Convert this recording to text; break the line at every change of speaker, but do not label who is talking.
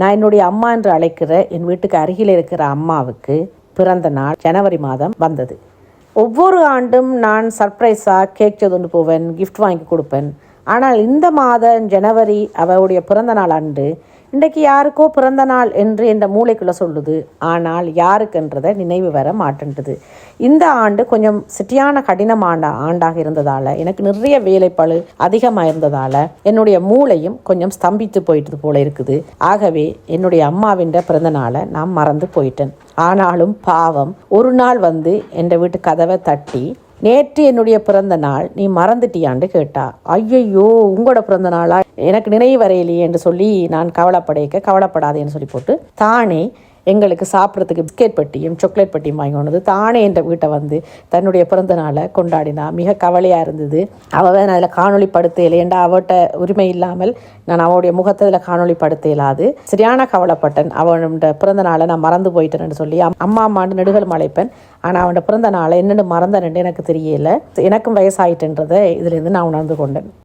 நான் என்னுடைய அம்மா என்று அழைக்கிற என் வீட்டுக்கு அருகில் இருக்கிற அம்மாவுக்கு பிறந்த நாள் ஜனவரி மாதம் வந்தது. ஒவ்வொரு ஆண்டும் நான் சர்ப்ரைஸாக கேக் கொண்டு போவேன், கிஃப்ட் வாங்கி கொடுப்பேன். ஆனால் இந்த மாதம் ஜனவரி அவளுடைய பிறந்த நாள் அன்று இன்றைக்கு யாருக்கோ பிறந்த நாள் என்று என்ற மூளைக்குள்ளே சொல்லுது. ஆனால் யாருக்குன்றதை நினைவு வர மாட்டேன்றது. இந்த ஆண்டு கொஞ்சம் சிட்டியான கடினமான ஆண்டாக இருந்ததால், எனக்கு நிறைய வேலைப்பளு அதிகமாக இருந்ததால் என்னுடைய மூளையும் கொஞ்சம் ஸ்தம்பித்து போயிட்டது போல இருக்குது. ஆகவே என்னுடைய அம்மாவின் பிறந்த நாளை நான் மறந்து போயிட்டேன். ஆனாலும் பாவம் ஒரு நாள் வந்து என் வீட்டு கதவை தட்டி, நேற்று என்னுடைய பிறந்த நாள் நீ மறந்துட்டியான்னு கேட்டா. ஐயையோ, உங்களோட பிறந்த நாளா, எனக்கு நினைவு வரையிலையே என்று சொல்லி நான் கவலைப்படாதேன்னு சொல்லி போட்டு தானே எங்களுக்கு சாப்பிட்றதுக்கு பிஸ்கெட் பெட்டியும் சாக்லேட் பெட்டியும் வாங்கி கொண்டது தானே என் வீட்டை வந்து தன்னுடைய பிறந்த நாளை கொண்டாடினா. மிக கவலையாக இருந்தது. அவள் நான் அதில் காணொளிப்படுத்த இல்லையேண்டா, அவட்ட உரிமை இல்லாமல் நான் அவளுடைய முகத்தை அதில் காணொளிப்படுத்த இல்லாது சரியான கவலைப்பட்டேன். அவனோட பிறந்த நாளை நான் மறந்து போயிட்டேன்னு சொல்லி அம்மாண்டு நெடுகளும் அழைப்பேன். ஆனால் அவனோட பிறந்த நாளை என்னென்னு மறந்தேன்னு எனக்கு தெரியல. எனக்கும் வயசாயிட்டுன்றதை இதுலேருந்து நான் உணர்ந்து கொண்டேன்.